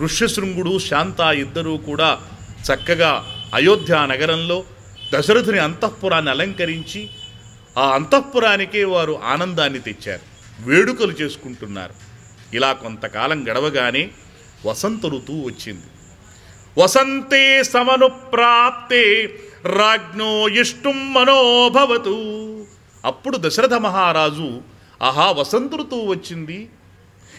ఋష్యశృంగుడు శాంత ఇద్దరూ కూడా చక్కగా అయోధ్య నగరంలో దశరథుని అంతఃపురాన్ని అలంకరించి ఆ అంతఃపురానికే వారు ఆనందాన్ని తెచ్చారు, వేడుకలు చేసుకుంటున్నారు. ఇలా కొంతకాలం గడవగానే వసంత ఋతువు వచ్చింది. వసంతే సమనుప్రాప్తే రాజ్ఞో ఇష్టం మనోభవతు. అప్పుడు దశరథ మహారాజు, ఆహా వసంత ఋతువు వచ్చింది,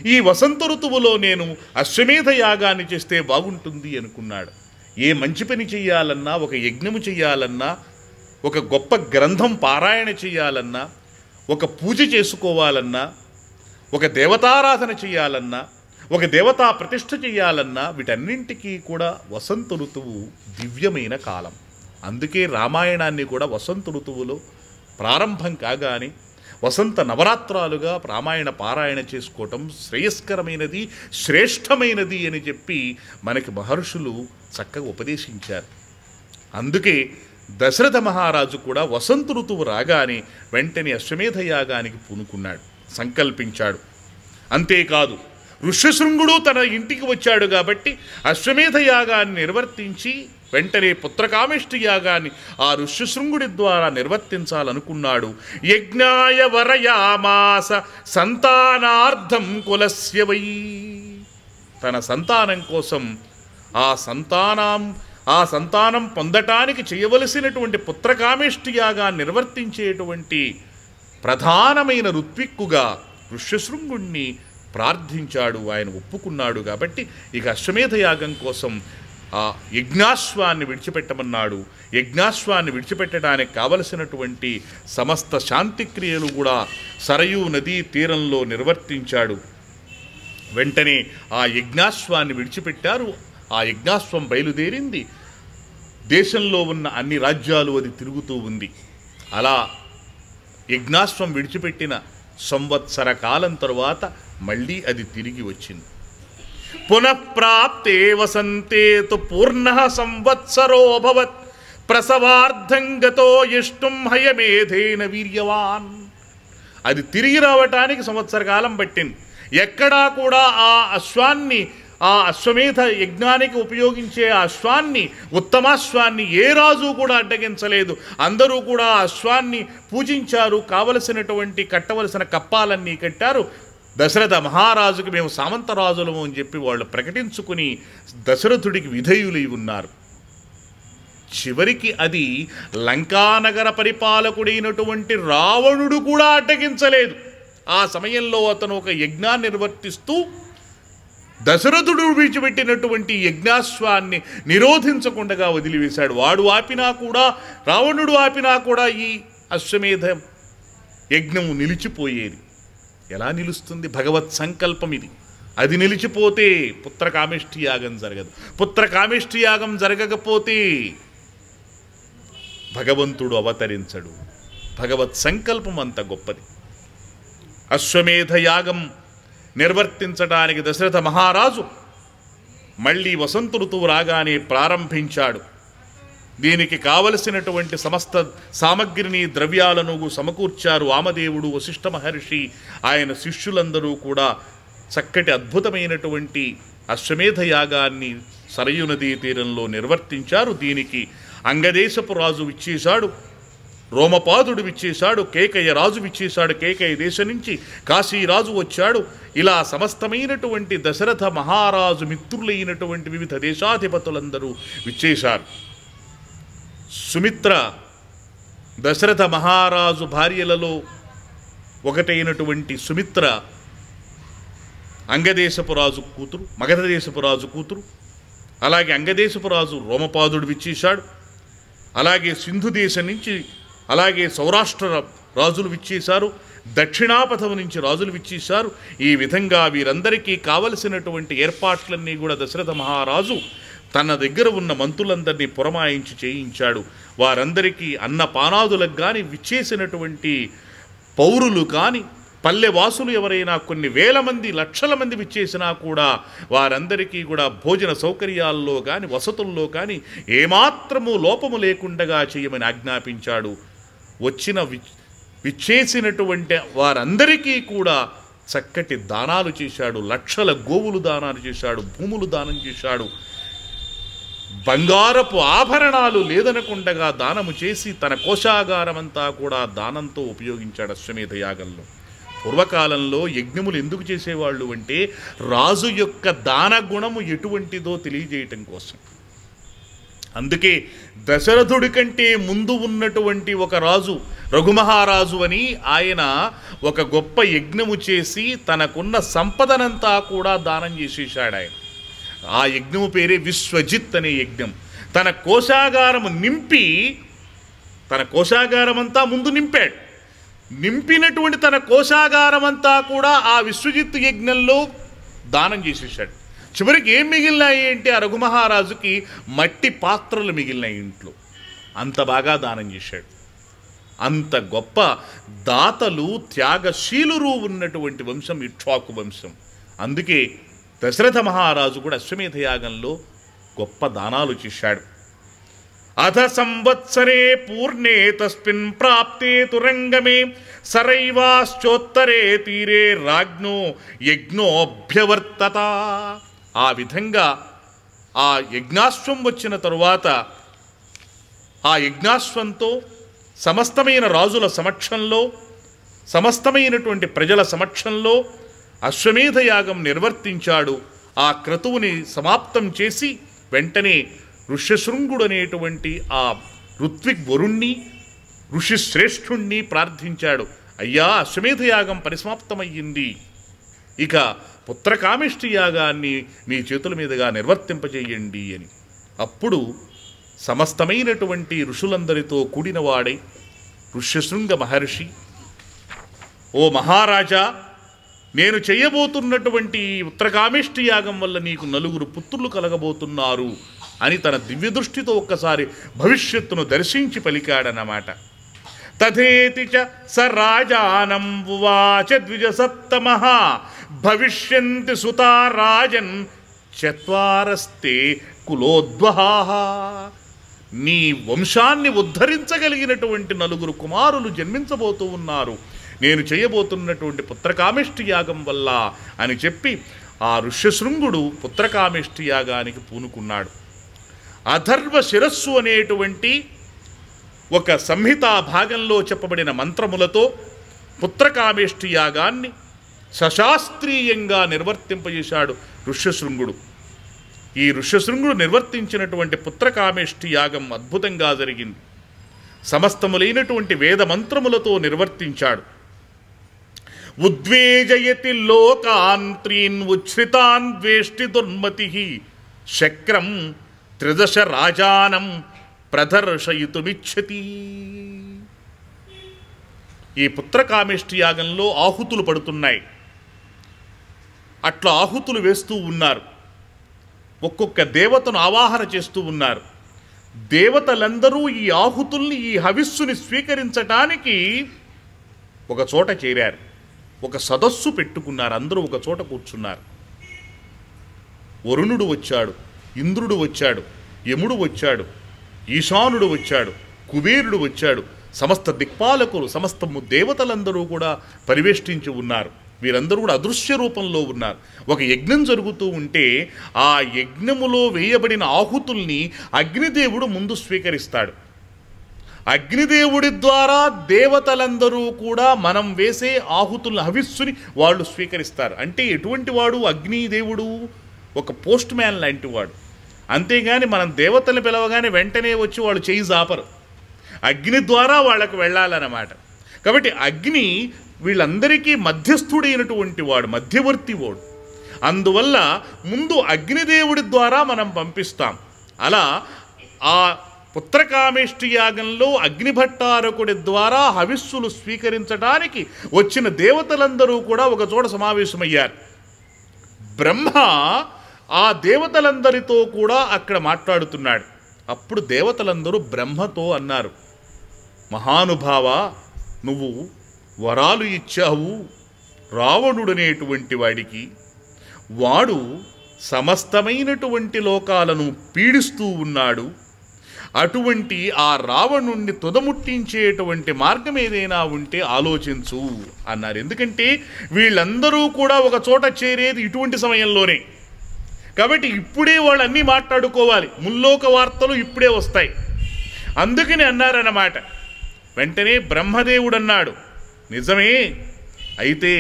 ఈ వసంత ఋతువులో నేను అశ్వమేధ యాగాన్ని చేస్తే బాగుంటుంది అనుకున్నాడు. ఏ మంచి పని చెయ్యాలన్నా, ఒక యజ్ఞము చెయ్యాలన్నా, ఒక గొప్ప గ్రంథం పారాయణ చెయ్యాలన్నా, ఒక పూజ చేసుకోవాలన్నా, ఒక దేవతారాధన చెయ్యాలన్నా, ఒక దేవతా ప్రతిష్ఠ చెయ్యాలన్నా వీటన్నింటికీ కూడా వసంత ఋతువు దివ్యమైన కాలం. అందుకే రామాయణాన్ని కూడా వసంత ఋతువులో ప్రారంభం కాగానే వసంత నవరాత్రాలుగా రామాయణ పారాయణ చేసుకోవటం శ్రేయస్కరమైనది, శ్రేష్టమైనది అని చెప్పి మనకి మహర్షులు చక్కగా ఉపదేశించారు. అందుకే దశరథ మహారాజు కూడా వసంత ఋతువు రాగానే వెంటనే అశ్వమేధ యాగానికి పూనుకున్నాడు, సంకల్పించాడు. అంతేకాదు ఋష్యశృంగుడు తన ఇంటికి వచ్చాడు కాబట్టి అశ్వమేధ యాగాన్ని నిర్వర్తించి వెంటనే పుత్రకామేష్టి యాగాన్ని ఆ ఋష్యశృంగుడి ద్వారా నిర్వర్తించాలనుకున్నాడు. యజ్ఞాయ వరయామాస సంతానార్థం కులస్య వై. తన సంతానం కోసం ఆ సంతానం పొందటానికి చేయవలసినటువంటి పుత్రకామేష్టి యాగాన్ని నిర్వర్తించేటువంటి ప్రధానమైన ఋత్విక్కుగా ఋష్యశృంగుణ్ణి ప్రార్థించాడు. ఆయన ఒప్పుకున్నాడు కాబట్టి ఇక అశ్వమేధ యాగం కోసం ఆ యజ్ఞాశ్వాన్ని విడిచిపెట్టమన్నాడు. యజ్ఞాశ్వాన్ని విడిచిపెట్టడానికి కావలసినటువంటి సమస్త శాంతిక్రియలు కూడా సరయూ నదీ తీరంలో నిర్వర్తించాడు. వెంటనే ఆ యజ్ఞాశ్వాన్ని విడిచిపెట్టారు. ఆ యజ్ఞాశ్వం బయలుదేరింది. దేశంలో ఉన్న అన్ని రాజ్యాలు అది తిరుగుతూ ఉంది. అలా యజ్ఞాశ్వం విడిచిపెట్టిన సంవత్సర కాలం తరువాత మళ్ళీ అది తిరిగి వచ్చింది. పునఃప్రాప్తే వసంతే తు పూర్ణ సంవత్సరోభవత్ ప్రసవార్థం గతో ఇష్టం హయమేధేన వీర్యవాన్. అది తిరిగి రావటానికి సంవత్సర కాలం పట్టింది. ఎక్కడా కూడా ఆ అశ్వమేధ యజ్ఞానికి ఉపయోగించే ఆ అశ్వాన్ని, ఉత్తమాశ్వాన్ని ఏ రాజు కూడా అడ్డగించలేదు. అందరూ కూడా ఆ అశ్వాన్ని పూజించారు. కావలసినటువంటి కట్టవలసిన కప్పాలన్నీ కట్టారు. దశరథ మహారాజుకి మేము సామంతరాజులము అని చెప్పి వాళ్ళు ప్రకటించుకుని దశరథుడికి విధేయులై ఉన్నారు. చివరికి అది లంకానగర పరిపాలకుడైనటువంటి రావణుడు కూడా అడ్డగించలేదు. ఆ సమయంలో అతను ఒక యజ్ఞాన్ని నిర్వర్తిస్తూ దశరథుడు విడిచిపెట్టినటువంటి యజ్ఞాశ్వాన్ని నిరోధించకుండా వదిలివేశాడు. వాడు ఆపినా కూడా, రావణుడు ఆపినా కూడా ఈ అశ్వమేధ యజ్ఞము నిలిచిపోయేది. ఎలా నిలుస్తుంది? భగవత్ సంకల్పం ఇది. అది నిలిచిపోతే పుత్రకామేష్టి యాగం జరగదు. పుత్రకామేష్టి యాగం జరగకపోతే భగవంతుడు అవతరించడు. భగవత్ సంకల్పం అంత గొప్పది. అశ్వమేధ యాగం నిర్వర్తించడానికి దశరథ మహారాజు మళ్ళీ వసంత ఋతువు రాగానే ప్రారంభించాడు. దీనికి కావలసినటువంటి సమస్త సామగ్రిని, ద్రవ్యాలను సమకూర్చారు. వామదేవుడు, వశిష్ఠ మహర్షి, ఆయన శిష్యులందరూ కూడా చక్కటి అద్భుతమైనటువంటి అశ్వమేధ యాగాన్ని సరయూ నదీ తీరంలో నిర్వర్తించారు. దీనికి అంగదేశపు రాజు విచ్చేశాడు, రోమపాదుడు విచ్చేశాడు, కేకయ్య రాజు విచ్చేశాడు. కేకయ్య దేశం నుంచి కాశీరాజు వచ్చాడు. ఇలా సమస్తమైనటువంటి దశరథ మహారాజు మిత్రులైనటువంటి వివిధ దేశాధిపతులందరూ విచ్చేశారు. సుమిత్ర దశరథ మహారాజు భార్యలలో ఒకటైనటువంటి సుమిత్ర అంగదేశపు రాజు కూతురు, మగధ దేశపు రాజు కూతురు. అలాగే అంగదేశపు రాజు రోమపాదుడు విచ్చేశాడు. అలాగే సింధు దేశం నుంచి, అలాగే సౌరాష్ట్ర రాజులు విచ్చేశారు. దక్షిణాపథం నుంచి రాజులు విచ్చేశారు. ఈ విధంగా వీరందరికీ కావలసినటువంటి ఏర్పాట్లన్నీ కూడా దశరథ మహారాజు తన దగ్గర ఉన్న మంత్రులందరినీ పురమాయించి చేయించాడు. వారందరికీ అన్నపానాదులకు కానీ, విచ్చేసినటువంటి పౌరులు కానీ, పల్లెవాసులు ఎవరైనా కొన్ని వేల మంది, లక్షల మంది విచ్చేసినా కూడా వారందరికీ కూడా భోజన సౌకర్యాల్లో కానీ, వసతుల్లో కానీ ఏమాత్రము లోపము లేకుండా చేయమని ఆజ్ఞాపించాడు. విచ్చేసినటువంటి వారందరికీ కూడా చక్కటి దానాలు చేశాడు, లక్షల గోవులు దానాలు చేశాడు, భూములు దానం చేశాడు, బంగారపు ఆభరణాలు లేదనకుండగా దానము చేసి తన కోశాగారమంతా కూడా దానంతో ఉపయోగించాడు అశ్వమేధ యాగంలో. పూర్వకాలంలో యజ్ఞములు ఎందుకు చేసేవాళ్ళు అంటే రాజు యొక్క దాన గుణము ఎటువంటిదో తెలియజేయటం కోసం. అందుకే దశరథుడి కంటే ముందు ఉన్నటువంటి ఒక రాజు రఘుమహారాజు అని ఆయన ఒక గొప్ప యజ్ఞము చేసి తనకున్న సంపదనంతా కూడా దానం చేసేసాడు ఆయన. ఆ యజ్ఞము పేరే విశ్వజిత్ అనే యజ్ఞం. తన కోశాగారము నింపి తన కోశాగారమంతా ముందు నింపాడు. నింపినటువంటి తన కోశాగారమంతా కూడా ఆ విశ్వజిత్ యజ్ఞంలో దానం చేసేసాడు. చివరికి ఏం మిగిలినాయి అంటే ఆ రఘుమహారాజుకి మట్టి పాత్రలు మిగిలినాయి ఇంట్లో. అంత బాగా దానం చేశాడు. అంత గొప్ప దాతలు త్యాగశీలురు ఉన్నటువంటి వంశం ఇక్ష్వాకు వంశం. అందుకే దశరథ మహారాజు కూడా అశ్వమేధ యాగంలో గొప్ప దానాలు చేశాడు. అధ సంవత్సరే పూర్ణే తస్మిన్ ప్రాప్తే తురంగమే సరైవాశ్చోత్తరే తీరే రాజ్ఞో యజ్ఞోభ్యవర్తత. ఆ విధంగా ఆ యజ్ఞాశ్వం వచ్చిన తరువాత ఆ యజ్ఞాశ్వంతో సమస్తమైన రాజుల సమక్షంలో సమస్తమైనటువంటి ప్రజల సమక్షంలో అశ్వమేధ యాగం నిర్వర్తించాడు. ఆ క్రతువుని సమాప్తం చేసి వెంటనే ఋష్యశృంగుడు అనేటువంటి ఆ ఋత్విక్ వరుణ్ణి ఋషిశ్రేష్ఠుణ్ణి ప్రార్థించాడు. అయ్యా, అశ్వమేధ యాగం పరిసమాప్తమయ్యింది, ఇక పుత్రకామిష్టి యాగాన్ని మీ చేతుల మీదుగా నిర్వర్తింపజేయండి అని. అప్పుడు సమస్తమైనటువంటి ఋషులందరితో కూడినవాడై ఋష్యశృంగ మహర్షి, ఓ మహారాజా, నేను చేయబోతున్నటువంటి ఉత్తరకామిష్టి యాగం వల్ల నీకు 9 పుత్రులు కలగబోతున్నారు అని తన దివ్యదృష్టితో ఒక్కసారి భవిష్యత్తును దర్శించి పలికాడన్నమాట. తథేతి చ స రాజానం ఉవాచ ద్విజసత్తమః భవిష్యంతి సుతా రాజన్ చత్వారస్తే కులోద్వహాః. నీ వంశాన్ని ఉద్ధరించగలిగినటువంటి 9 కుమారులు జన్మించబోతూ ఉన్నారు నేను చేయబోతున్నటువంటి పుత్రకామిష్టి యాగం వల్ల అని చెప్పి ఆ ఋష్యశృంగుడు పుత్రకామిష్టి యాగానికి పూనుకున్నాడు. అథర్వ శిరస్సు అనేటువంటి ఒక సంహితా భాగంలో చెప్పబడిన మంత్రములతో పుత్రకామిష్టి యాగాన్ని సశాస్త్రీయంగా నిర్వర్తింపజేశాడు ఋష్యశృంగుడు. ఈ ఋష్యశృంగుడు నిర్వర్తించినటువంటి పుత్రకామిష్టి యాగం అద్భుతంగా జరిగింది. సమస్తములైనటువంటి వేద మంత్రములతో నిర్వర్తించాడు. ఉద్వేజయతి లోకాన్ త్రీన్ ఉచ్ఛ్రితాన్ ద్వేష్టి దుర్మతి శక్రం 13 రాజానం ప్రదర్శయితుమిచ్చతి. ఈ పుత్రకామిష్టి యాగంలో ఆహుతులు పడుతున్నాయి. అట్లా ఆహుతులు వేస్తూ ఉన్నారు. ఒక్కొక్క దేవతను ఆవాహన చేస్తూ ఉన్నారు. దేవతలందరూ ఈ ఆహుతుల్ని ఈ హవిస్సుని స్వీకరించటానికి ఒక చోట చేరారు. ఒక సదస్సు పెట్టుకున్నారు. అందరూ ఒక చోట కూర్చున్నారు. వరుణుడు వచ్చాడు, ఇంద్రుడు వచ్చాడు, యముడు వచ్చాడు, ఈశానుడు వచ్చాడు, కుబేరుడు వచ్చాడు. సమస్త దిక్పాలకులు సమస్తము దేవతలందరూ కూడా పరివేష్టించి ఉన్నారు. వీరందరూ కూడా అదృశ్య రూపంలో ఉన్నారు. ఒక యజ్ఞం జరుగుతూ ఉంటే ఆ యజ్ఞములో వేయబడిన ఆహుతుల్ని అగ్నిదేవుడు ముందు స్వీకరిస్తాడు. అగ్నిదేవుడి ద్వారా దేవతలందరూ కూడా మనం వేసే ఆహుతుల హవిస్సుని వాళ్ళు స్వీకరిస్తారు. అంటే ఎటువంటి వాడు అగ్నిదేవుడు? ఒక పోస్ట్ మ్యాన్ లాంటి వాడు. అంతేగాని మనం దేవతలు పిలవగానే వెంటనే వచ్చి వాళ్ళు చేయి జాపరు. అగ్ని ద్వారా వాళ్ళకు వెళ్ళాలన్నమాట. కాబట్టి అగ్ని వీళ్ళందరికీ మధ్యస్థుడైనటువంటి వాడు, మధ్యవర్తి వాడు. అందువల్ల ముందు అగ్నిదేవుడి ద్వారా మనం పంపిస్తాం. అలా ఆ పుత్రకామిష్టి యాగంలో అగ్నిభట్టారకుడి ద్వారా హవిస్సులు స్వీకరించడానికి వచ్చిన దేవతలందరూ కూడా ఒక చోట సమావేశమయ్యారు. బ్రహ్మ ఆ దేవతలందరితో కూడా అక్కడ మాట్లాడుతున్నాడు. అప్పుడు దేవతలందరూ బ్రహ్మతో అన్నారు, మహానుభావ, నువ్వు వరాలు ఇచ్చావు రావణుడనేటువంటి వాడికి. వాడు సమస్తమైనటువంటి లోకాలను పీడిస్తూ ఉన్నాడు. అటువంటి ఆ రావణుణ్ణి తుదముట్టించేటువంటి మార్గం ఏదైనా ఉంటే ఆలోచించు అన్నారు. ఎందుకంటే వీళ్ళందరూ కూడా ఒక చోట చేరేది ఇటువంటి సమయంలోనే, కాబట్టి ఇప్పుడే వాళ్ళు అన్నీ మాట్లాడుకోవాలి. ముల్లోక వార్తలు ఇప్పుడే వస్తాయి. అందుకని అన్నారన్నమాట. వెంటనే బ్రహ్మదేవుడు అన్నాడు, నిజమే, అయితే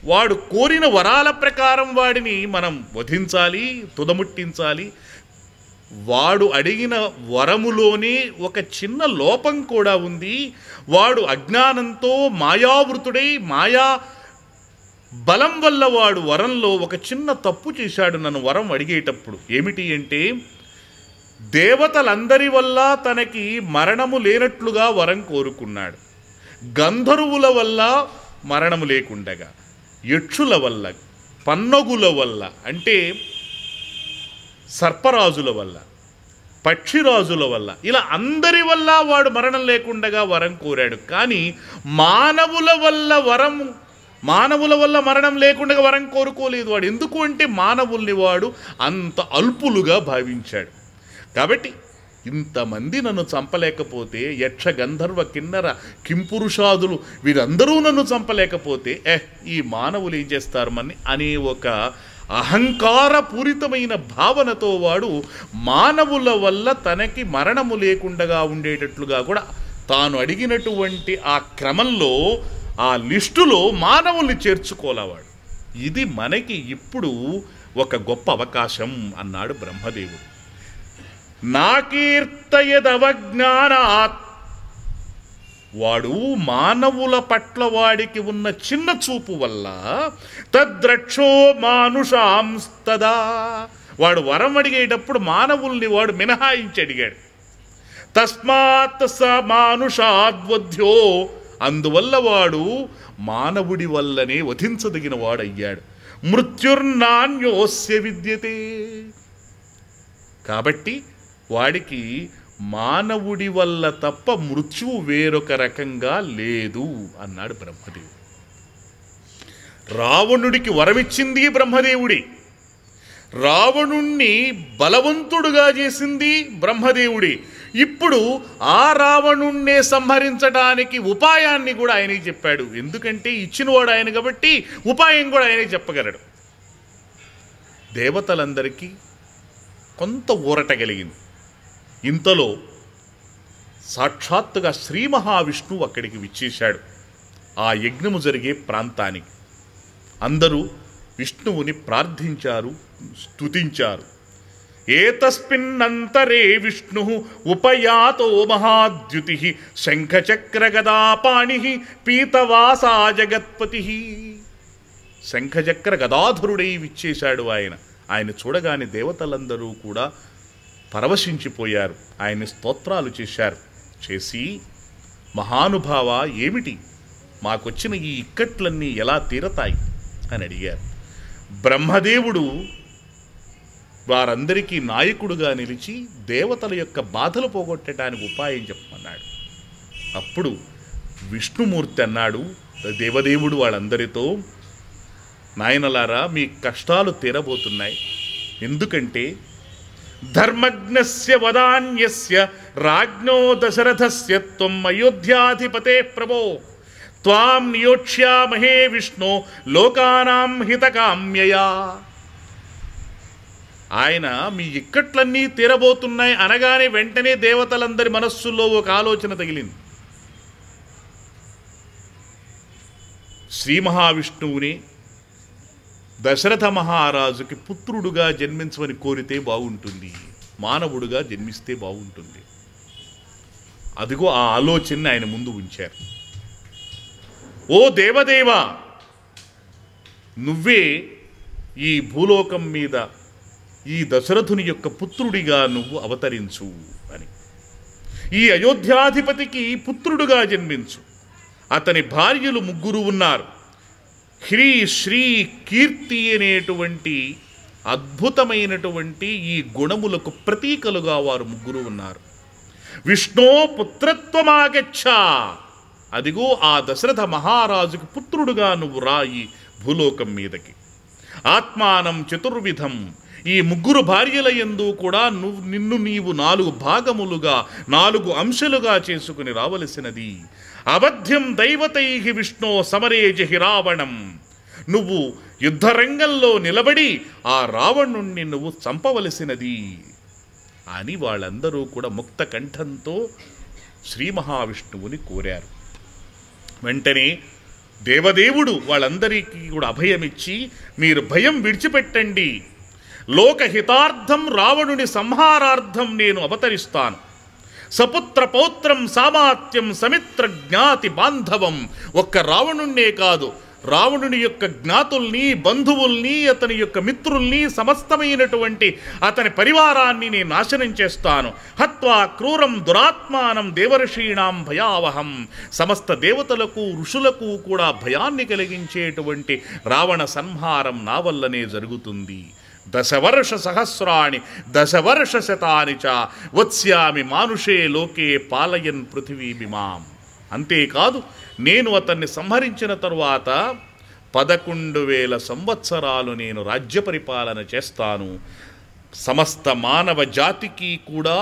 వాడు కోరిన వరాల ప్రకారం వాడిని మనం వధించాలి, తుదముట్టించాలి. వాడు అడిగిన వరములోనే ఒక చిన్న లోపం కూడా ఉంది. వాడు అజ్ఞానంతో మాయావృతుడై మాయా బలం వల్ల వాడు వరంలో ఒక చిన్న తప్పు చేశాడు నన్ను వరం అడిగేటప్పుడు. ఏమిటి అంటే, దేవతలందరి వల్ల తనకి మరణము లేనట్లుగా వరం కోరుకున్నాడు. గంధర్వుల వల్ల మరణము లేకుండగా, యక్షుల వల్ల, పన్నగుల వల్ల అంటే సర్పరాజుల వల్ల, పక్షిరాజుల వల్ల, ఇలా అందరి వల్ల వాడు మరణం లేకుండగా వరం కోరాడు. కానీ మానవుల వల్ల మరణం లేకుండా వరం కోరుకోలేదు వాడు. ఎందుకు అంటే మానవుల్ని వాడు అంత అల్పులుగా భావించాడు. కాబట్టి ఇంతమంది నన్ను చంపలేకపోతే, యక్ష గంధర్వ కిన్నర కింపురుషాదులు వీరందరూ నన్ను చంపలేకపోతే ఈ మానవులు ఏం చేస్తారు మన్ని అనే ఒక అహంకారపూరితమైన భావనతో వాడు మానవుల వల్ల తనకి మరణము లేకుండా ఉండేటట్లుగా కూడా తాను అడిగినటువంటి ఆ క్రమంలో ఆ లిస్టులో మానవుల్ని చేర్చుకోలేవాడు. ఇది మనకి ఇప్పుడు ఒక గొప్ప అవకాశం అన్నాడు బ్రహ్మదేవుడు. నాకీర్తయదవజ్ఞానాత్, వాడు మానవుల పట్ల వాడికి ఉన్న చిన్న చూపు వల్ల తద్రక్షో మానుషాంస్తదా, వాడు వరం అడిగేటప్పుడు మానవుల్ని వాడు మినహాయించి అడిగాడు. తస్మాత్ స మానుషాద్వధ్యో, అందువల్ల వాడు మానవుడి వల్లనే వధించదగిన వాడయ్యాడు. మృత్యుర్నాన్యోస్య విద్యతే, కాబట్టి వాడికి మానవుడి వల్ల తప్ప మృత్యువు వేరొక రకంగా లేదు అన్నాడు బ్రహ్మదేవుడు. రావణుడికి వరమిచ్చింది బ్రహ్మదేవుడి, రావణుణ్ణి బలవంతుడుగా చేసింది బ్రహ్మదేవుడి. ఇప్పుడు ఆ రావణుణ్ణే సంహరించడానికి ఉపాయాన్ని కూడా ఆయనకి చెప్పాడు. ఎందుకంటే ఇచ్చినవాడు ఆయన కాబట్టి ఉపాయం కూడా ఆయనే చెప్పగలడు. దేవతలందరికీ కొంత ఊరట కలిగింది. ఇంతలో సాక్షాత్తుగా శ్రీ మహావిష్ణువు అక్కడికి విచ్చేశాడు ఆ యజ్ఞము జరిగే ప్రాంతానికి. అందరూ విష్ణువుని ప్రార్థించారు, స్తుతించారు. ఏతస్మిన్నంతరే విష్ణు ఉపయాతో మహాద్యుతి శంఖచక్ర గదాపాణి పీతవాసా జగత్పతి. శంఖచక్ర గదాధరుడై విచ్చేశాడు ఆయన. ఆయన చూడగానే దేవతలందరూ కూడా పరవశించిపోయారు. ఆయన్ని స్తోత్రాలు చేశారు. చేసి, మహానుభావ, ఏమిటి మాకొచ్చిన ఈ ఇక్కట్లన్నీ ఎలా తీరతాయి అని అడిగారు. బ్రహ్మదేవుడు వారందరికీ నాయకుడుగా నిలిచి దేవతల యొక్క బాధలు పోగొట్టడానికి ఉపాయం చెప్పమన్నాడు. అప్పుడు విష్ణుమూర్తి అన్నాడు, దేవదేవుడు వాళ్ళందరితో, నాయనలారా, మీ కష్టాలు తీరబోతున్నాయి. ఎందుకంటే ధర్మజ్ఞస్య వదాన్యస్య రాజ్ఞో దశరథస్య త్వం అయోధ్యాధిపతే ప్రభో త్వాం నియోక్ష్యామహే విష్ణో లోకానాం హితకామ్యయా. ఆయన మీ ఇక్కట్లన్నీ తీరబోతున్నాయి అనగానే వెంటనే దేవతలందరి మనస్సుల్లో ఒక ఆలోచన తగిలింది. శ్రీ మహావిష్ణువుని దశరథ మహారాజుకి పుత్రుడుగా జన్మించమని కోరితే బాగుంటుంది, మానవుడుగా జన్మిస్తే బాగుంటుంది. అదిగో ఆ ఆలోచనని ఆయన ముందు ఉంచారు. ఓ దేవదేవా, నువ్వే ఈ భూలోకం మీద ఈ దశరథుని యొక్క పుత్రుడిగా నువ్వు అవతరించు అని. ఈ అయోధ్యాధిపతికి పుత్రుడుగా జన్మించు. అతని భార్యలు 3 ఉన్నారు. హ్రీ శ్రీ కీర్తి అనేటువంటి అద్భుతమైనటువంటి ఈ గుణములకు ప్రతీకలుగా వారు 3 ఉన్నారు. విష్ణో పుత్రత్వమాగచ్చ, అదిగో ఆ దశరథ మహారాజుకి పుత్రుడుగా నువ్వు రా ఈ భూలోకం మీదకి. ఆత్మానం చతుర్విధం ఈ ముగ్గురు భార్యల యందు కూడా నిన్ను నీవు 4 భాగములుగా 4 అంశాలుగా చేసుకుని రావలసినది. అబద్ధ్యం దైవతైః విష్ణో సమరే జహి రావణం. నువ్వు యుద్ధరంగంలో నిలబడి ఆ రావణుణ్ణి నువ్వు చంపవలసినది అని వాళ్ళందరూ కూడా ముక్త కంఠంతో శ్రీ మహావిష్ణువుని కోరారు. వెంటనే దేవదేవుడు వాళ్ళందరికీ కూడా అభయమిచ్చి, మీరు భయం విడిచిపెట్టండి, లోకహితార్థం రావణుని సంహారార్థం నేను అవతరిస్తాను. సపుత్ర పౌత్రం సామాత్యం సమిత్ర జ్ఞాతి బాంధవం. ఒక్క రావణుణ్ణే కాదు, రావణుని యొక్క జ్ఞాతుల్ని, బంధువుల్ని, అతని యొక్క మిత్రుల్ని, సమస్తమైనటువంటి అతని పరివారాన్ని నేను నాశనం చేస్తాను. హత్వా క్రూరం దురాత్మానం దేవర్షీణాం భయావహం. సమస్త దేవతలకు ఋషులకు కూడా భయాన్ని కలిగించేటువంటి రావణ సంహారం నా వల్లనే జరుగుతుంది. 10 వర్ష సహస్రాణి 10 వర్ష శతాని చ వత్స్యామి మానుషే లోకే పాలయన్ పృథివీమిమాం. అంతేకాదు, నేను అతన్ని సంహరించిన తరువాత 11,000 సంవత్సరాలు నేను రాజ్య పరిపాలన చేస్తాను. సమస్త మానవ జాతికి కూడా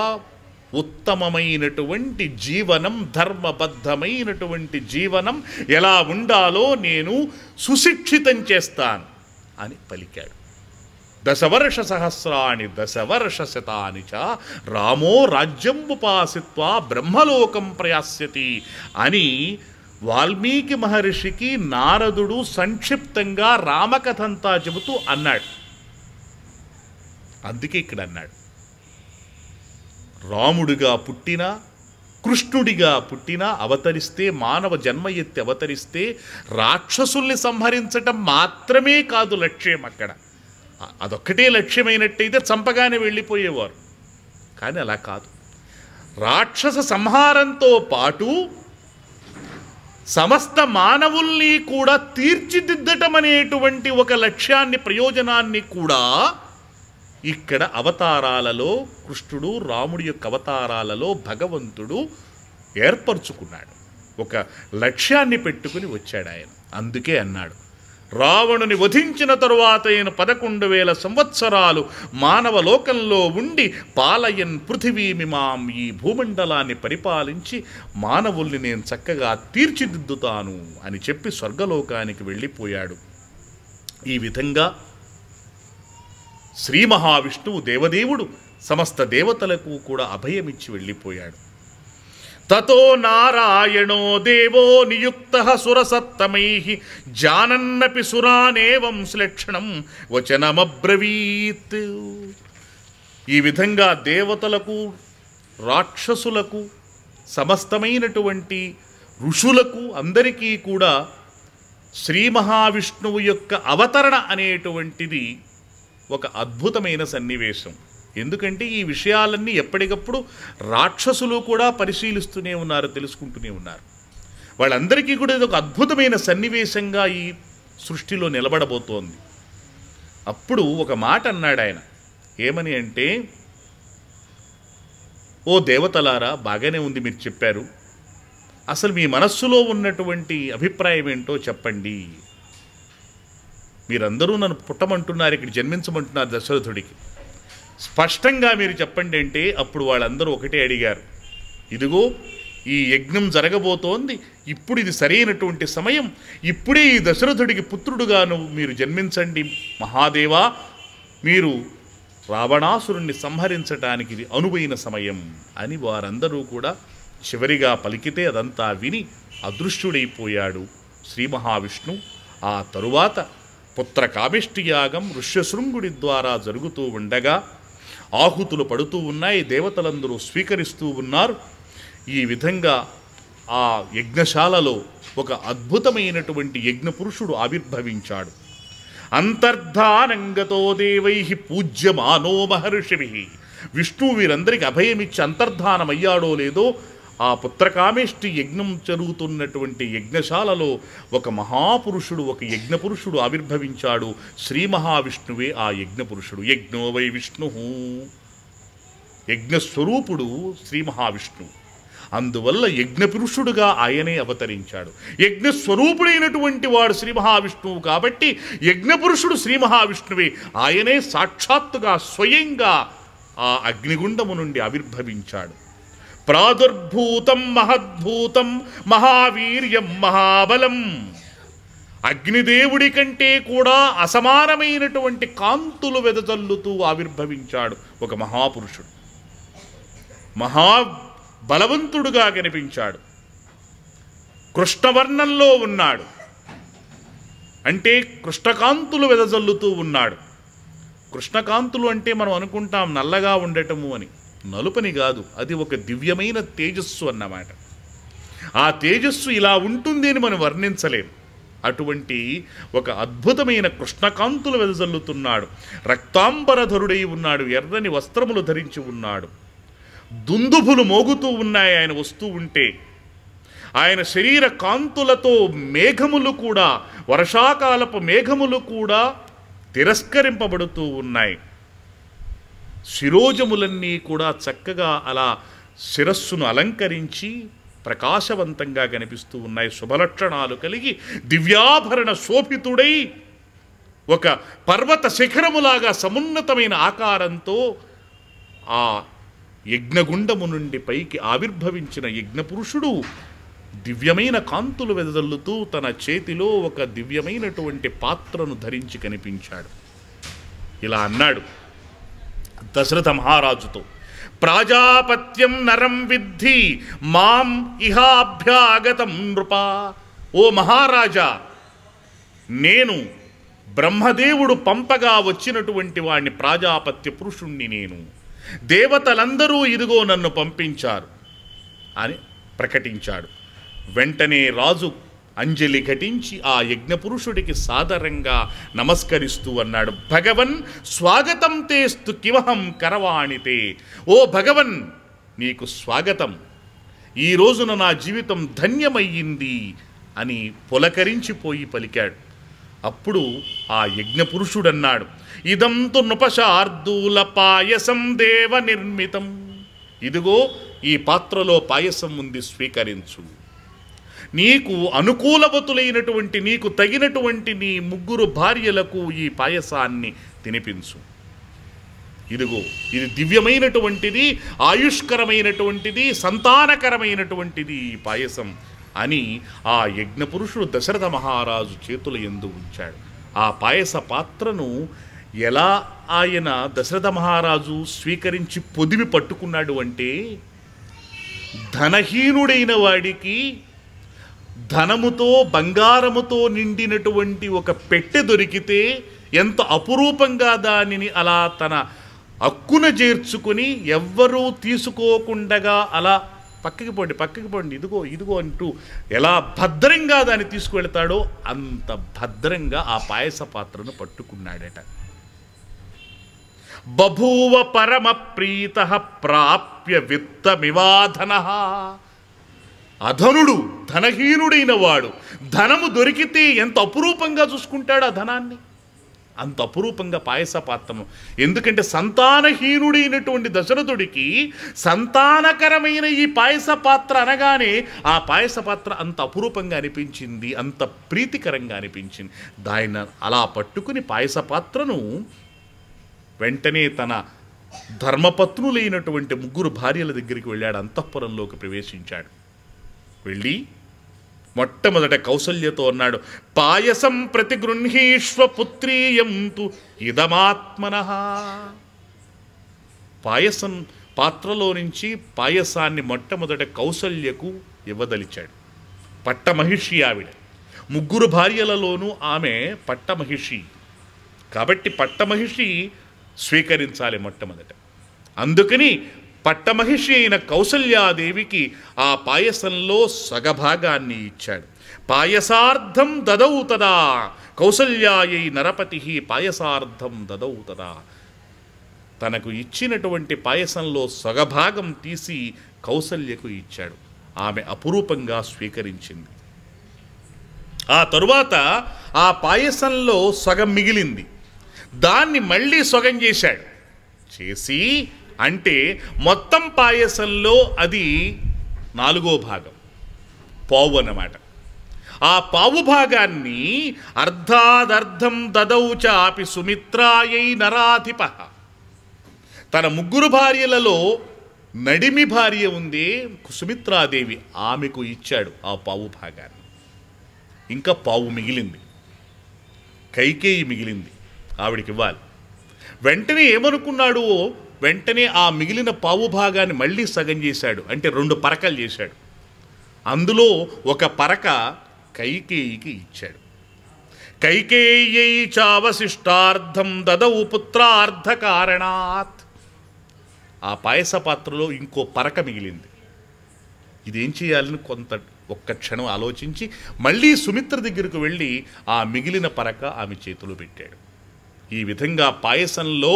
ఉత్తమమైనటువంటి జీవనం, ధర్మబద్ధమైనటువంటి జీవనం ఎలా ఉండాలో నేను సుశిక్షితం చేస్తాను అని పలికాడు. 10 వర్ష సహస్రాణి 10 వర్ష శతాని చ రామో రాజ్యం ఉపాసిత్వా బ్రహ్మలోకం ప్రయాస్యతి అని వాల్మీకి మహర్షికి నారదుడు సంక్షిప్తంగా రామకథంతా చెబుతూ అన్నాడు. అందుకే ఇక్కడ అన్నాడు, రాముడిగా పుట్టినా కృష్ణుడిగా పుట్టినా అవతరిస్తే, మానవ జన్మ ఎత్తి అవతరిస్తే రాక్షసుల్ని సంహరించటం మాత్రమే కాదు లక్ష్యం. అక్కడ అదొక్కటే లక్ష్యమైనట్టయితే చంపగానే వెళ్ళిపోయేవారు. కానీ అలా కాదు, రాక్షస సంహారంతో పాటు సమస్త మానవుల్ని కూడా తీర్చిదిద్దటం అనేటువంటి ఒక లక్ష్యాన్ని, ప్రయోజనాన్ని కూడా ఇక్కడ అవతారాలలో కృష్ణుడు, రాముడి యొక్క అవతారాలలో భగవంతుడు ఏర్పరచుకున్నాడు. ఒక లక్ష్యాన్ని పెట్టుకుని వచ్చాడు ఆయన. అందుకే అన్నాడు, రావణుని వధించిన తరువాత ఆయన 11,000 సంవత్సరాలు మానవ లోకంలో ఉండి పాలయన్ పృథివీమిమాం, ఈ భూమండలాన్ని పరిపాలించి మానవుల్ని నేను చక్కగా తీర్చిదిద్దుతాను అని చెప్పి స్వర్గలోకానికి వెళ్ళిపోయాడు. ఈ విధంగా శ్రీ మహావిష్ణువు దేవదేవుడు సమస్త దేవతలకు కూడా అభయమిచ్చి వెళ్ళిపోయాడు. తతో నారాయణో దేవో నియుక్తః సురసత్తమైః జానన్నపి సురానేవం శ్లేక్షణం వచనమబ్రవీత్. ఈ విధంగా దేవతలకు, రాక్షసులకు, సమస్తమైనటువంటి ఋషులకు అందరికీ కూడా శ్రీ మహావిష్ణువు యొక్క అవతరణ అనేటువంటిది ఒక అద్భుతమైన సన్నివేశం. ఎందుకంటే ఈ విషయాలన్నీ ఎప్పటికప్పుడు రాక్షసులు కూడా పరిశీలిస్తూనే ఉన్నారు, తెలుసుకుంటూనే ఉన్నారు. వాళ్ళందరికీ కూడా ఇది ఒక అద్భుతమైన సన్నివేశంగా ఈ సృష్టిలో నిలబడబోతోంది. అప్పుడు ఒక మాట అన్నాడు ఆయన. ఏమని అంటే, ఓ దేవతలారా, బాగానే ఉంది మీరు చెప్పారు, అసలు మీ మనస్సులో ఉన్నటువంటి అభిప్రాయం ఏంటో చెప్పండి. మీరందరూ నన్ను పుట్టమంటున్నారు, ఇక్కడ జన్మించమంటున్నారు దశరథుడికి, స్పష్టంగా మీరు చెప్పండి అంటే అప్పుడు వాళ్ళందరూ ఒకటే అడిగారు, ఇదిగో ఈ యజ్ఞం జరగబోతోంది, ఇప్పుడు ఇది సరైనటువంటి సమయం, ఇప్పుడే ఈ దశరథుడికి పుత్రుడుగాను మీరు జన్మించండి మహాదేవా, మీరు రావణాసురుణ్ణి సంహరించటానికి ఇది అనువైన సమయం అని వారందరూ కూడా చివరిగా పలికితే అదంతా విని అదృశ్యుడైపోయాడు శ్రీ మహావిష్ణు. ఆ తరువాత పుత్ర కామిష్టి యాగం ఋష్యశృంగుడి ద్వారా జరుగుతూ ఉండగా ఆహుతులు పడుతూ ఉన్నాయి, దేవతలందరూ స్వీకరిస్తూ ఉన్నారు. ఈ విధంగా ఆ యజ్ఞశాలలో ఒక అద్భుతమైనటువంటి యజ్ఞపురుషుడు ఆవిర్భవించాడు. అంతర్ధానంగతో దేవై పూజ్యమానో మహర్షిభిః. విష్ణువు వీరందరికీ అభయమిచ్చి అంతర్ధానమయ్యాడో లేదో ఆ పుత్రకామేష్టి యజ్ఞం జరుగుతున్నటువంటి యజ్ఞశాలలో ఒక మహాపురుషుడు, ఒక యజ్ఞపురుషుడు ఆవిర్భవించాడు. శ్రీ మహావిష్ణువే ఆ యజ్ఞపురుషుడు. యజ్ఞో వై విష్ణు, యజ్ఞస్వరూపుడు శ్రీ మహావిష్ణువు. అందువల్ల యజ్ఞపురుషుడుగా ఆయనే అవతరించాడు. యజ్ఞస్వరూపుడైనటువంటి వాడు శ్రీ మహావిష్ణువు కాబట్టి యజ్ఞపురుషుడు శ్రీ మహావిష్ణువే. ఆయనే సాక్షాత్తుగా స్వయంగా ఆ అగ్నిగుండము నుండి ఆవిర్భవించాడు. ప్రాదుర్భూతం మహద్భూతం మహావీర్యం మహాబలం. అగ్నిదేవుడి కంటే కూడా అసమానమైనటువంటి కాంతులు వెదజల్లుతూ ఆవిర్భవించాడు ఒక మహాపురుషుడు. మహాబలవంతుడుగా కనిపించాడు. కృష్ణవర్ణంలో ఉన్నాడు, అంటే కృష్ణకాంతులు వెదజల్లుతూ ఉన్నాడు. కృష్ణకాంతులు అంటే మనం అనుకుంటాం నల్లగా ఉండటము అని. నలుపని కాదు, అది ఒక దివ్యమైన తేజస్సు అన్నమాట. ఆ తేజస్సు ఇలా ఉంటుంది అని మనం వర్ణించలేము. అటువంటి ఒక అద్భుతమైన కృష్ణకాంతులు వెదజల్లుతున్నాడు. రక్తాంబరధరుడై ఉన్నాడు, ఎర్రని వస్త్రములు ధరించి ఉన్నాడు. దుందుభులు మోగుతూ ఉన్నాయి ఆయన వస్తూ ఉంటే. ఆయన శరీర కాంతులతో మేఘములు కూడా, వర్షాకాలపు మేఘములు కూడా తిరస్కరింపబడుతూ ఉన్నాయి. శిరోజములన్నీ కూడా చక్కగా అలా శిరస్సును అలంకరించి ప్రకాశవంతంగా కనిపిస్తూ ఉన్నాయి. శుభలక్షణాలు కలిగి దివ్యాభరణ శోభితుడై ఒక పర్వత శిఖరములాగా సమున్నతమైన ఆకారంతో ఆ యజ్ఞగుండము నుండి పైకి ఆవిర్భవించిన యజ్ఞపురుషుడు దివ్యమైన కాంతులు వెదజల్లుతూ తన చేతిలో ఒక దివ్యమైనటువంటి పాత్రను ధరించి కనిపించాడు. ఇలా అన్నాడు దశరథ మహారాజుతో, ప్రాజాపత్యం నరం విద్ధి మాం ఇహాభ్యాగతం నృప. ఓ మహారాజా, నేను బ్రహ్మదేవుడు పంపగా వచ్చినటువంటి వాడిని, ప్రాజాపత్య పురుషుణ్ణి నేను. దేవతలందరూ ఇదిగో నన్ను పంపించారు అని ప్రకటించాడు. వెంటనే రాజు అంజలి ఘటించి ఆ యజ్ఞపురుషుడికి సాదరంగా నమస్కరిస్తూ అన్నాడు, భగవన్ స్వాగతం తేస్తు కివహం కరవాణితే. ఓ భగవన్, నీకు స్వాగతం. ఈ రోజున నా జీవితం ధన్యమయ్యింది అని పులకరించిపోయి పలికాడు. అప్పుడు ఆ యజ్ఞపురుషుడన్నాడు, ఇదంతు నృపశార్దూల పాయసం దేవ నిర్మితం. ఇదిగో ఈ పాత్రలో పాయసం ఉంది, స్వీకరించు. నీకు అనుకూలవతులైనటువంటి, నీకు తగినటువంటి నీ 3 భార్యలకు ఈ పాయసాన్ని తినిపించు. ఇదిగో ఇది దివ్యమైనటువంటిది, ఆయుష్కరమైనటువంటిది, సంతానకరమైనటువంటిది ఈ పాయసం అని ఆ యజ్ఞపురుషుడు దశరథ మహారాజు చేతుల యందు ఉంచాడు. ఆ పాయస పాత్రను ఎలా ఆయన దశరథ మహారాజు స్వీకరించి పొదివి పట్టుకున్నాడు అంటే, ధనహీనుడైన వాడికి ధనముతో బంగారముతో నిండినటువంటి ఒక పెట్టె దొరికితే ఎంత అపురూపంగా దానిని అలా తన అక్కున చేర్చుకుని ఎవ్వరూ తీసుకోకుండగా అలా పక్కకి పోండి ఇదిగో ఇదిగో అంటూ ఎలా భద్రంగా దాన్ని తీసుకువెళ్తాడో అంత భద్రంగా ఆ పాయస పాత్రను పట్టుకున్నాడట. బభూవ పరమ ప్రీత ప్రాప్య విత్తమివాధన. అధనుడు, ధనహీనుడైన వాడు ధనము దొరికితే ఎంత అపురూపంగా చూసుకుంటాడు ఆ ధనాన్ని, అంత అపురూపంగా పాయస పాత్రము. ఎందుకంటే సంతానహీనుడైనటువంటి దశరథుడికి సంతానకరమైన ఈ పాయస పాత్ర అనగానే ఆ పాయస పాత్ర అంత అపురూపంగా అనిపించింది, అంత ప్రీతికరంగా అనిపించింది. దాన్ని అలా పట్టుకుని పాయస పాత్రను వెంటనే తన ధర్మపత్నులైనటువంటి 3 భార్యల దగ్గరికి వెళ్ళాడు. అంతఃపురంలోకి ప్రవేశించాడు. వెళ్ళి మొట్టమొదట కౌసల్యతో అన్నాడు, పాయసం ప్రతిగృహీష్వ పుత్రీయం తు ఇదమాత్మనః. పాయసం పాత్రలో నుంచి పాయసాన్ని మొట్టమొదట కౌసల్యకు ఇవ్వదలిచాడు. పట్టమహిషి ఆవిడ. 3 భార్యలలోనూ ఆమె పట్టమహిషి కాబట్టి పట్టమహిషి స్వీకరించాలి మొట్టమొదట. అందుకని పట్టమహిషి అయిన కౌసల్యాదేవికి ఆ పాయసంలో సగభాగాన్ని ఇచ్చాడు. పాయసార్థం దదౌ తదా కౌసల్యాయై నరపతి పాయసార్థం దదౌ తదా. తనకు ఇచ్చినటువంటి పాయసంలో సగభాగం తీసి కౌసల్యకు ఇచ్చాడు. ఆమె అపురూపంగా స్వీకరించింది. ఆ తరువాత ఆ పాయసంలో సగం మిగిలింది, దాన్ని మళ్ళీ సగం చేశాడు. చేసి అంటే మొత్తం పాయసంలో అది 4వ భాగం పావు అన్నమాట. ఆ పావు భాగాన్ని అర్ధాదర్థం దదౌ చాపి సుమిత్రాయై నరాధిప, తన 3 భార్యలలో నడిమి భార్య ఉందే సుమిత్రాదేవి, ఆమెకు ఇచ్చాడు ఆ పావు భాగాన్ని. ఇంకా పావు మిగిలింది, కైకేయి మిగిలింది, ఆవిడికి ఇవ్వాలి. వెంటనే ఏమనుకున్నాడు, వెంటనే ఆ మిగిలిన పావు భాగాన్ని మళ్ళీ సగం చేశాడు, అంటే 2 పరకలు చేశాడు. అందులో ఒక పరక కైకేయికి ఇచ్చాడు. కైకేయ్యై చావశిష్టార్థం దదౌ పుత్రార్థ కారణాత్. ఆ పాయస పాత్రలో ఇంకో పరక మిగిలింది. ఇదేం చేయాలని ఒక్క క్షణం ఆలోచించి మళ్ళీ సుమిత్ర దగ్గరకు వెళ్ళి ఆ మిగిలిన పరక ఆమె చేతిలో పెట్టాడు. ఈ విధంగా పాయసంలో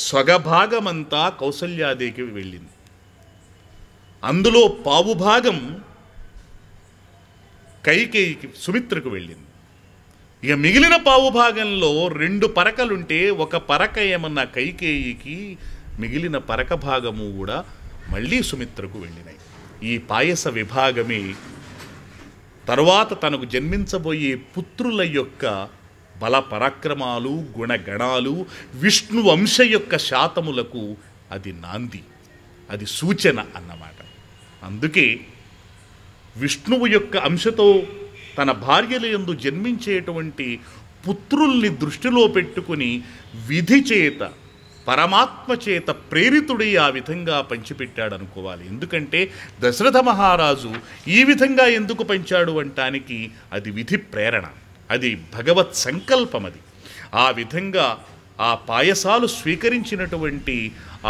సగభాగమంతా కౌసల్యాదేవికి వెళ్ళింది. అందులో పావు భాగం కైకేయికి, సుమిత్రకు వెళ్ళింది. ఇక మిగిలిన పావు భాగంలో 2 పరకలుంటే ఒక పరక ఏమన్నా కైకేయికి, మిగిలిన పరక భాగము కూడా మళ్ళీ సుమిత్రకు వెళ్ళినాయి. ఈ పాయస విభాగమే తరువాత తనకు జన్మించబోయే పుత్రుల యొక్క బల పరాక్రమాలు, గుణగణాలు, విష్ణు వంశ యొక్క శాతములకు అది నాంది, అది సూచన అన్నమాట. అందుకే విష్ణువు యొక్క అంశతో తన భార్యల యందు జన్మించేటువంటి పుత్రుల్ని దృష్టిలో పెట్టుకుని విధి చేత, పరమాత్మ చేత ప్రేరితుడై ఆ విధంగా పంచిపెట్టాడనుకోవాలి. ఎందుకంటే దశరథ మహారాజు ఈ విధంగా ఎందుకు పంచాడు అంటానికి అది విధి ప్రేరణ, అది భగవత్ సంకల్పం. అది ఆ విధంగా ఆ పాయసాలు స్వీకరించినటువంటి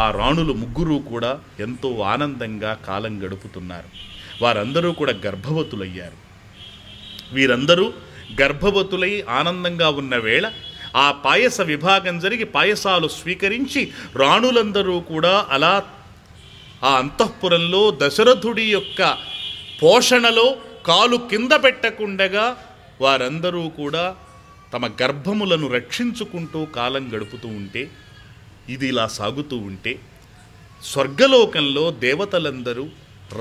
ఆ రాణులు 3 కూడా ఎంతో ఆనందంగా కాలం గడుపుతున్నారు. వారందరూ కూడా గర్భవతులయ్యారు. వీరందరూ గర్భవతులై ఆనందంగా ఉన్న వేళ ఆ పాయస విభాగం జరిగి పాయసాలు స్వీకరించి రాణులందరూ కూడా అలా ఆ అంతఃపురంలో దశరథుడి యొక్క పోషణలో కాలు కింద పెట్టకుండగా వారందరూ కూడా తమ గర్భములను రక్షించుకుంటూ కాలం గడుపుతూ ఉంటే, ఇది ఇలా సాగుతూ ఉంటే స్వర్గలోకంలో దేవతలందరూ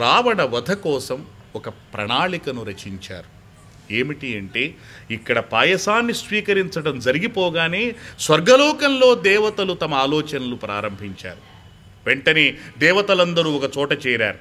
రావణ వధ కోసం ఒక ప్రణాళికను రచించారు. ఏమిటి అంటే, ఇక్కడ పాయసాన్ని స్వీకరించడం జరిగిపోగానే స్వర్గలోకంలో దేవతలు తమ ఆలోచనలు ప్రారంభించారు. వెంటనే దేవతలందరూ ఒక చోట చేరారు.